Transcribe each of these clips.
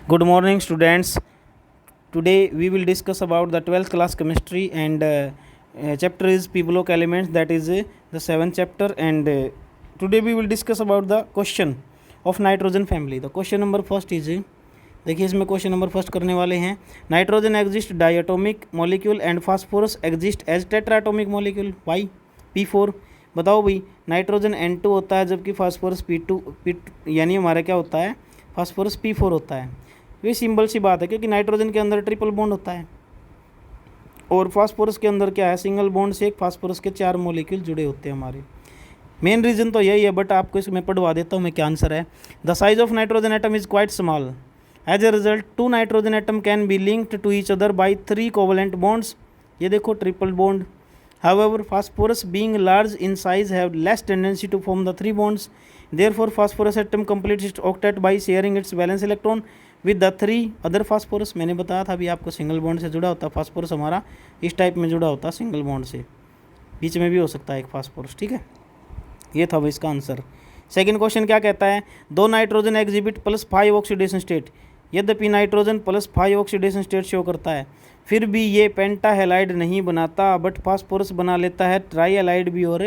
Good morning, students. Today we will discuss about the 12th class chemistry and chapter is P block elements, that is the 7th chapter, and today we will discuss about the question of nitrogen family. The question number first is, देखिए इसमें question number first करने वाले हैं, nitrogen exist diatomic molecule and phosphorus exist as tetratomic molecule, why P4। बताओ भाई, nitrogen N2 होता है जबकि फास्फोरस P2 यानी हमारा क्या होता है, फास्फोरस P4 होता है। ये सिंपल सी बात है क्योंकि नाइट्रोजन के अंदर ट्रिपल बॉन्ड होता है और फास्फोरस के अंदर क्या है, सिंगल बॉन्ड से एक फास्फोरस के 4 मॉलिक्यूल जुड़े होते हैं हमारे। मेन रीज़न तो यही है, बट आपको इसमें पढ़वा देता हूँ मैं क्या आंसर है। The size of nitrogen atom is quite small, as a result 2 nitrogen atom can be linked to each other by 3 covalent bonds. ये देखो triple bond. However, phosphorus being large in size have less tendency to form the 3 bonds. Therefore, phosphorus atom completes its octet by sharing its valence electron with the 3 other phosphorus। मैंने बताया था अभी आपको, single bond से जुड़ा होता है phosphorus, हमारा इस टाइप में जुड़ा होता है सिंगल बॉन्ड से, बीच में भी हो सकता है एक फास्फोरस। ठीक है, ये था इसका आंसर। सेकंड क्वेश्चन क्या कहता है, 2 नाइट्रोजन एग्जिबिट +5 ऑक्सीडेशन स्टेट। यद्यपि नाइट्रोजन +5 ऑक्सीडेशन स्टेट शो करता है, फिर भी ये पेंटाहेलाइड नहीं बनाता, बट फास्फोरस बना लेता है ट्राईहेलाइड भी और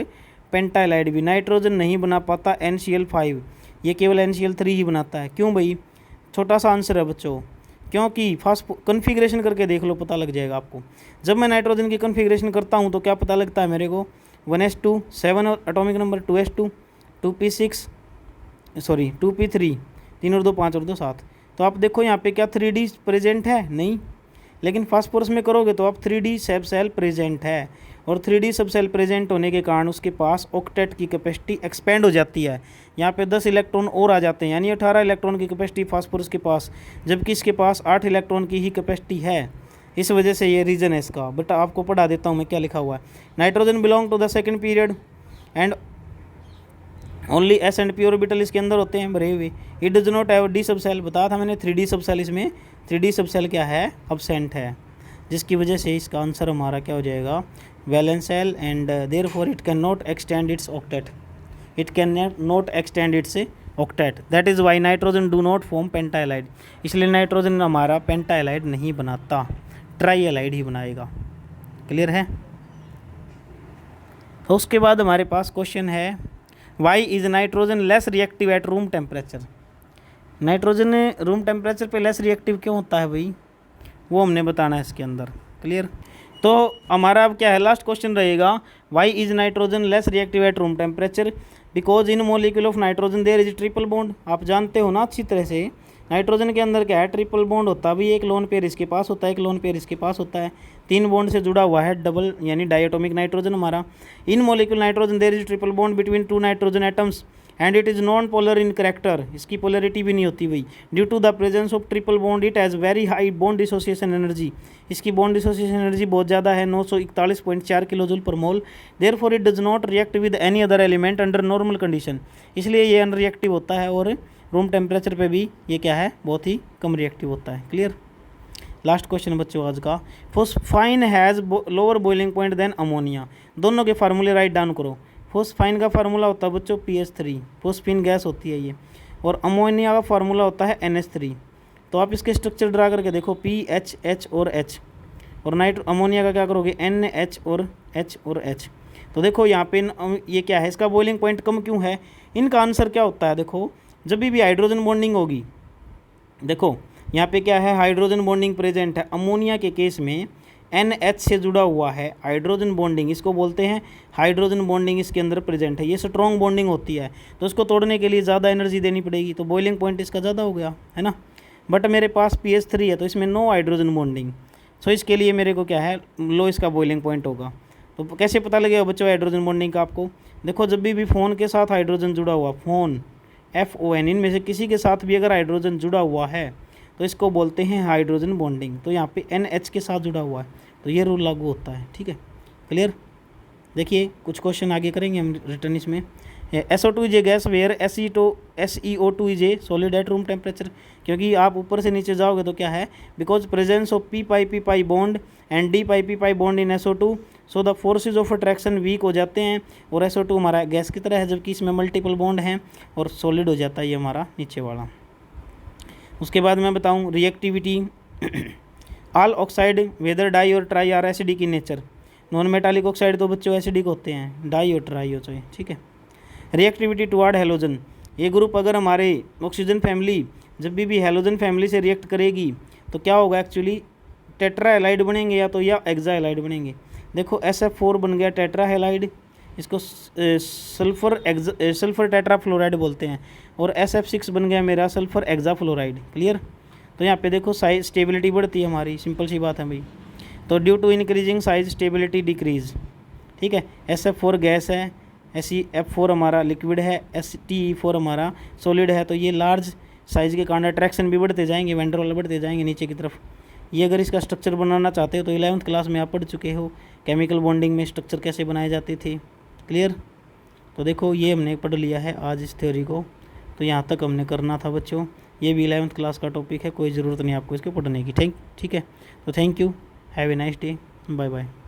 पेंटाहेलाइड भी। नाइट्रोजन नहीं बना पाता NCl5, ये केवल NCl3 ही बनाता है। क्यों भाई? छोटा सा आंसर है बच्चों, क्योंकि कन्फिग्रेशन करके देख लो, पता लग जाएगा आपको। जब मैं नाइट्रोजन की कन्फिग्रेशन करता हूँ तो क्या पता लगता है मेरे को, 1s2 7 और atomic number 2s2 2p6 sorry 2p3 3 और 2 5 और 2 7। तो आप देखो यहाँ पे क्या 3D प्रेजेंट है? नहीं। लेकिन फास्फोरस में करोगे तो आप 3D सब सेल प्रेजेंट है, और 3D सब सेल प्रेजेंट होने के कारण उसके पास ऑक्टेट की कैपेसिटी एक्सपेंड हो जाती है। यहाँ पे 10 इलेक्ट्रॉन और आ जाते हैं, यानी 18 इलेक्ट्रॉन की कैपेसिटी फास्फोरस के पास, जबकि इसके पास 8 इलेक्ट्रॉन की ही कैपेसिटी है। इस वजह से ये रीज़न है इसका। बट आपको पढ़ा देता हूँ मैं क्या लिखा हुआ है। Nitrogen belong to the second period and only S and P orbital इसके अंदर होते हैं भरे हुए। It does not have D sub shell, बताया था मैंने 3D सब सेल, इसमें 3D सब सेल क्या है, अब्सेंट है, जिसकी वजह से इसका आंसर हमारा क्या हो जाएगा, valence shell, and therefore it can not extend it's octet, it can not extend it's octet. That is why nitrogen do not form pentahalide, इसलिए नाइट्रोजन हमारा पेंटाहेलाइड नहीं बनाता, ट्राईहेलाइड ही बनाएगा। क्लियर है? तो उसके बाद हमारे पास क्वेश्चन है, why is nitrogen less reactive at room temperature. Nitrogen room temperature पे लेस रिएक्टिव क्यों होता है भाई, वो हमने बताना है इसके अंदर। क्लियर? तो हमारा अब क्या है, लास्ट क्वेश्चन रहेगा, why is nitrogen less reactive at room temperature, because in molecule of nitrogen there is triple bond. आप जानते हो ना अच्छी तरह से, नाइट्रोजन के अंदर क्या है, ट्रिपल बॉन्ड होता है भाई, एक लोन पेयर इसके पास होता है, एक लोन पेयर इसके पास होता है, 3 बॉन्ड से जुड़ा हुआ है, डबल यानी डायटोमिक नाइट्रोजन हमारा। In molecule nitrogen there is triple bond between 2 nitrogen atoms and it is non polar in character, इसकी पोलरिटी भी नहीं होती भाई। Due to the presence of triple bond it has very high bond dissociation energy, इसकी bond dissociation energy बहुत ज़्यादा है, 941.4 kilojoule per mole. Therefore it does not react with any other element under normal condition, इसलिए ये unreactive होता है, और room temperature पे भी ये क्या है, बहुत ही कम रिएक्टिव होता है। क्लियर? लास्ट क्वेश्चन बच्चों आज का, phosphine has lower boiling point than ammonia. दोनों के फार्मूले राइट डाउन करो। फोस्फाइन का फार्मूला होता है बच्चों PH3, फोस्फीन गैस होती है ये, और अमोनिया का फार्मूला होता है NH3। तो आप इसके स्ट्रक्चर ड्रा करके देखो, PH H और H, और अमोनिया का क्या करोगे, NH और H और H। तो देखो यहाँ पे ये क्या है, इसका बॉइलिंग पॉइंट कम क्यों है, इनका आंसर क्या होता है, देखो जब भी हाइड्रोजन बॉन्डिंग होगी, देखो यहाँ पे क्या है, हाइड्रोजन बॉन्डिंग प्रेजेंट है। अमोनिया के केस में NH से जुड़ा हुआ है हाइड्रोजन बॉन्डिंग, इसको बोलते हैं हाइड्रोजन बॉन्डिंग, इसके अंदर प्रेजेंट है, ये स्ट्रॉन्ग बॉन्डिंग होती है, तो इसको तोड़ने के लिए ज़्यादा एनर्जी देनी पड़ेगी, तो बॉइलिंग पॉइंट इसका ज़्यादा हो गया है ना। बट मेरे पास PH3 है, तो इसमें नो हाइड्रोजन बॉन्डिंग, सो इसके लिए मेरे को क्या है, लो इसका बॉइलिंग पॉइंट होगा। तो कैसे पता लगेगा बच्चों हाइड्रोजन बॉन्डिंग का आपको, देखो जब भी फ़ोन के साथ हाइड्रोजन जुड़ा हुआ, फ़ोन FON, इनमें से किसी के साथ भी अगर हाइड्रोजन जुड़ा हुआ है तो इसको बोलते हैं हाइड्रोजन बॉन्डिंग। तो यहाँ पे NH के साथ जुड़ा हुआ है, तो ये रूल लागू होता है। ठीक है, क्लियर? देखिए कुछ क्वेश्चन आगे करेंगे हम रिटर्न इसमें। SO2 is a gas where SeO2 is a solid at room temperature, क्योंकि आप ऊपर से नीचे जाओगे तो क्या है, because presence of p-pi bond and d-pi bond in SO2, so the forces of attraction weak हो जाते हैं, और SO2 हमारा गैस की तरह है, जबकि इसमें मल्टीपल बॉन्ड हैं और सॉलिड हो जाता है ये हमारा नीचे वाला। उसके बाद मैं बताऊँ reactivity. All oxide whether di और tri are acidic in nature. Non metallic oxide तो बच्चों एसिडिक होते हैं, डाई और ट्राई हो चाहे, ठीक है। रिएक्टिविटी टुवार्ड हेलोजन, ये ग्रुप अगर हमारे ऑक्सीजन फैमिली जब भी हेलोजन फैमिली से रिएक्ट करेगी तो क्या होगा एक्चुअली, टेट्रा हेलाइड बनेंगे या तो या एक्सा हेलाइड बनेंगे। देखो SF4 बन गया टेट्रा हेलाइड, इसको सल्फर टेट्रा फ्लोराइड बोलते हैं, और SF6 बन गया मेरा सल्फर एक्सा फ्लोराइड। क्लियर। तो यहाँ पे देखो साइज स्टेबिलिटी बढ़ती है हमारी, सिंपल सी बात है भाई। तो due to increasing size stability decrease, ठीक है। SF4 गैस है, SeF4 हमारा लिक्विड है, TE4 हमारा सॉलिड है। तो ये लार्ज साइज़ के कारण अट्रैक्शन भी बढ़ते जाएंगे, वेंडर वाले बढ़ते जाएंगे नीचे की तरफ। ये अगर इसका स्ट्रक्चर बनाना चाहते हो तो 11th क्लास में आप पढ़ चुके हो, केमिकल बॉन्डिंग में स्ट्रक्चर कैसे बनाए जाते थे। क्लियर। तो देखो ये हमने पढ़ लिया है आज इस थ्योरी को, तो यहाँ तक हमने करना था बच्चों। ये भी 11th क्लास का टॉपिक है, कोई ज़रूरत नहीं आपको इसके पढ़ने की, ठीक है। तो thank you, have a nice day, bye bye.